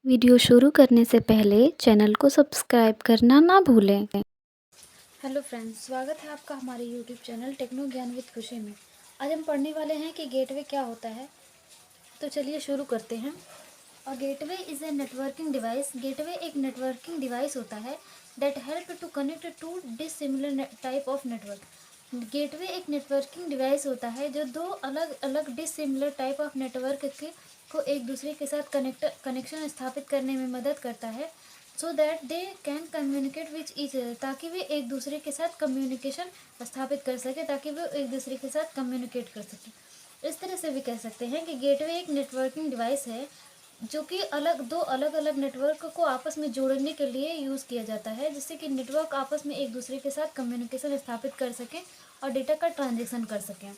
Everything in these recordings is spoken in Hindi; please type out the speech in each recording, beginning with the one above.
वीडियो शुरू करने से पहले चैनल को सब्सक्राइब करना ना भूलें। हेलो फ्रेंड्स, स्वागत है आपका हमारे यूट्यूब चैनल टेक्नो ज्ञान विद खुशी में। आज हम पढ़ने वाले हैं कि गेटवे क्या होता है। तो चलिए शुरू करते हैं। और gateway is a networking device. Gateway एक नेटवर्किंग डिवाइस होता है that help to connect to dissimilar type of network. Gateway एक नेटवर्किंग डिवाइस होता है जो दो अलग अलग डिसिमिलर टाइप ऑफ नेटवर्क के को एक दूसरे के साथ कनेक्शन स्थापित करने में मदद करता है, so that they can communicate which each other, ताकि वे एक दूसरे के साथ कम्युनिकेशन स्थापित कर सके, ताकि वे एक दूसरे के साथ कम्युनिकेट कर सके। इस तरह से भी कह सकते हैं कि गेटवे एक नेटवर्किंग डिवाइस है जो कि दो अलग अलग नेटवर्क को आपस में जोड़ने के लिए यूज़ किया जाता है, जिससे कि नेटवर्क आपस में एक दूसरे के साथ कम्युनिकेशन स्थापित कर सकें और डेटा का ट्रांजेक्शन कर सकें।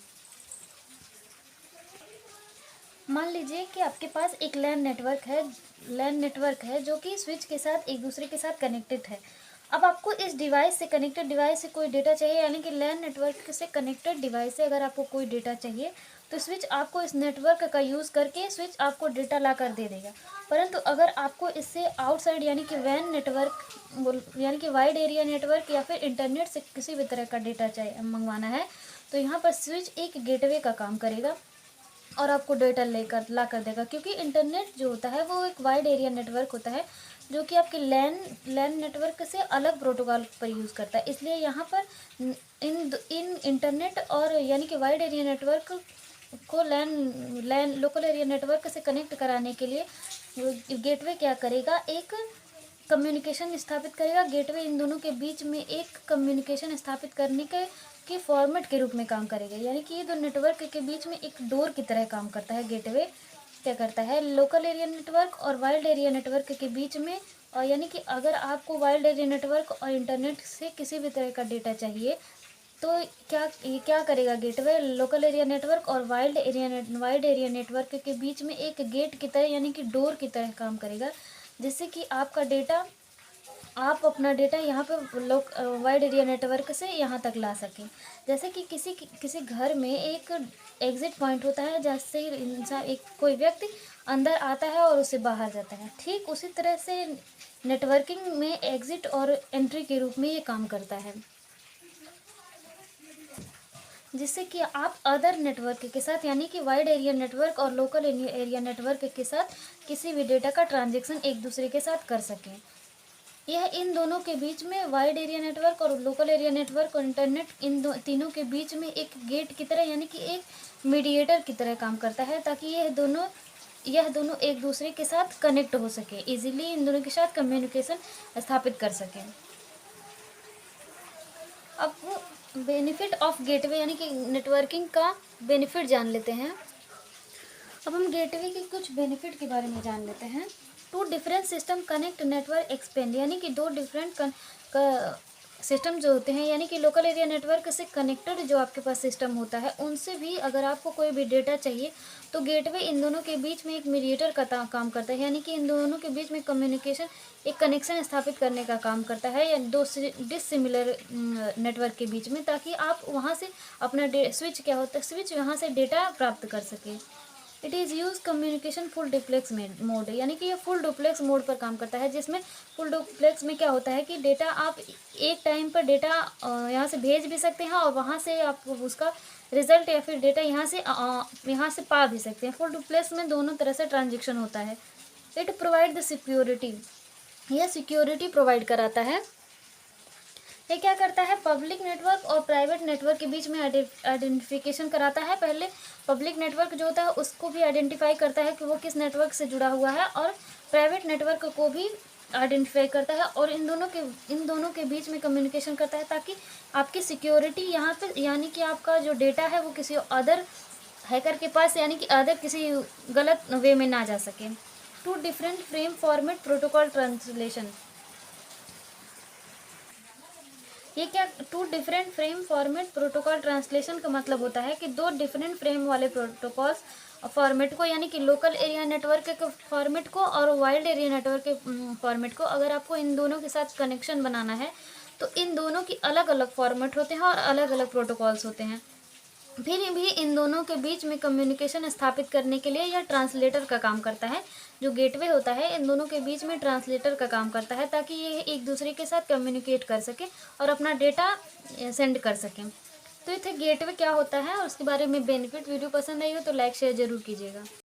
मान लीजिए कि आपके पास एक लैन नेटवर्क है जो कि स्विच के साथ एक दूसरे के साथ कनेक्टेड है। अब आपको इस कनेक्टेड डिवाइस से कोई डेटा चाहिए, यानी कि लैन नेटवर्क से कनेक्टेड डिवाइस से अगर आपको कोई डेटा चाहिए तो स्विच आपको इस नेटवर्क का यूज़ करके स्विच आपको डेटा ला कर दे देगा। परंतु अगर आपको इससे आउटसाइड यानी कि वैन नेटवर्क यानी कि वाइड एरिया नेटवर्क या फिर इंटरनेट से किसी भी तरह का डेटा चाहिए मंगवाना है, तो यहाँ पर स्विच एक गेटवे का काम करेगा और आपको डेटा ला कर देगा। क्योंकि इंटरनेट जो होता है वो एक वाइड एरिया नेटवर्क होता है जो कि आपके लैन नेटवर्क से अलग प्रोटोकॉल पर यूज़ करता है। इसलिए यहाँ पर इन इंटरनेट और यानी कि वाइड एरिया नेटवर्क को लैन लोकल एरिया नेटवर्क से कनेक्ट कराने के लिए गेटवे क्या करेगा, एक कम्युनिकेशन स्थापित करेगा। गेटवे इन दोनों के बीच में एक कम्युनिकेशन स्थापित करने के फॉर्मेट के रूप में काम करेगा, यानी कि ये दो नेटवर्क के बीच में एक डोर की तरह काम करता है। गेटवे क्या करता है, लोकल एरिया नेटवर्क और वाइल्ड एरिया नेटवर्क के बीच में, और यानी कि अगर आपको वाइल्ड एरिया नेटवर्क और इंटरनेट से किसी भी तरह का डेटा चाहिए तो क्या करेगा गेटवे, लोकल एरिया नेटवर्क और वाइड एरिया नेटवर्क के बीच में एक गेट की तरह यानी कि डोर की तरह काम करेगा, जिससे कि आप अपना डेटा यहाँ पे वाइड एरिया नेटवर्क से यहाँ तक ला सकें। जैसे कि किसी घर में एक एग्ज़िट पॉइंट होता है जहाँ से इंसान कोई व्यक्ति अंदर आता है और उससे बाहर जाता है, ठीक उसी तरह से नेटवर्किंग में एग्ज़िट और एंट्री के रूप में ये काम करता है, जिससे कि आप अदर नेटवर्क के साथ यानी कि वाइड एरिया नेटवर्क और लोकल एरिया नेटवर्क के साथ किसी भी डेटा का ट्रांजेक्शन एक दूसरे के साथ कर सकें। यह इन दोनों के बीच में वाइड एरिया नेटवर्क और लोकल एरिया नेटवर्क और इंटरनेट तीनों के बीच में एक गेट की तरह यानी कि एक मीडिएटर की तरह काम करता है, ताकि यह दोनों एक दूसरे के साथ कनेक्ट हो सके, इजीली इन दोनों के साथ कम्युनिकेशन स्थापित कर सकें। अब बेनिफिट ऑफ गेटवे यानी कि नेटवर्किंग का बेनिफिट जान लेते हैं। अब हम गेटवे के कुछ बेनिफिट के बारे में जान लेते हैं। Two different system connect network expand, यानी कि दो डिफरेंट सिस्टम जो होते हैं यानी कि लोकल एरिया नेटवर्क से कनेक्टेड जो आपके पास सिस्टम होता है उनसे भी अगर आपको कोई भी डेटा चाहिए तो गेटवे इन दोनों के बीच में एक मीडिएटर का काम करता है, यानी कि इन दोनों के बीच में कम्युनिकेशन एक कनेक्शन स्थापित करने का काम करता है या दो डिसिमिलर नेटवर्क के बीच में, ताकि आप वहाँ से अपना स्विच वहाँ से डेटा प्राप्त कर सके। It is use communication full duplex mode, यानी कि ये फुल डुप्लेक्स मोड पर काम करता है, जिसमें फुल डुप्लेक्स में क्या होता है कि डेटा आप एक टाइम पर डेटा यहाँ से भेज भी सकते हैं और वहाँ से आप उसका रिजल्ट या फिर डेटा यहाँ से पा भी सकते हैं। फुल डुप्लेक्स में दोनों तरह से ट्रांजेक्शन होता है। इट प्रोवाइड द सिक्योरिटी, यह सिक्योरिटी प्रोवाइड कराता है। ये क्या करता है, पब्लिक नेटवर्क और प्राइवेट नेटवर्क के बीच में आइडेंटिफिकेशन कराता है। पहले पब्लिक नेटवर्क जो होता है उसको भी आइडेंटिफाई करता है कि वो किस नेटवर्क से जुड़ा हुआ है, और प्राइवेट नेटवर्क को भी आइडेंटिफाई करता है, और इन दोनों के बीच में कम्युनिकेशन करता है, ताकि आपकी सिक्योरिटी यहाँ पे यानी कि आपका जो डेटा है वो किसी अदर हैकर के पास यानी कि अदर किसी गलत वे में ना जा सके। Two different frame format protocol translation, ये क्या two different frame format protocol translation का मतलब होता है कि दो डिफरेंट फ्रेम वाले प्रोटोकॉल्स फॉर्मेट को यानी कि लोकल एरिया नेटवर्क के फॉर्मेट को और वाइल्ड एरिया नेटवर्क के फॉर्मेट को, अगर आपको इन दोनों के साथ कनेक्शन बनाना है तो इन दोनों की अलग अलग फॉर्मेट होते हैं और अलग अलग प्रोटोकॉल्स होते हैं। फिर भी इन दोनों के बीच में कम्युनिकेशन स्थापित करने के लिए यह ट्रांसलेटर का काम करता है, जो गेटवे होता है इन दोनों के बीच में ट्रांसलेटर का काम करता है, ताकि ये एक दूसरे के साथ कम्युनिकेट कर सके और अपना डेटा सेंड कर सकें। तो ये थे गेटवे क्या होता है और उसके बारे में बेनिफिट। वीडियो पसंद आई हो तो लाइक शेयर ज़रूर कीजिएगा।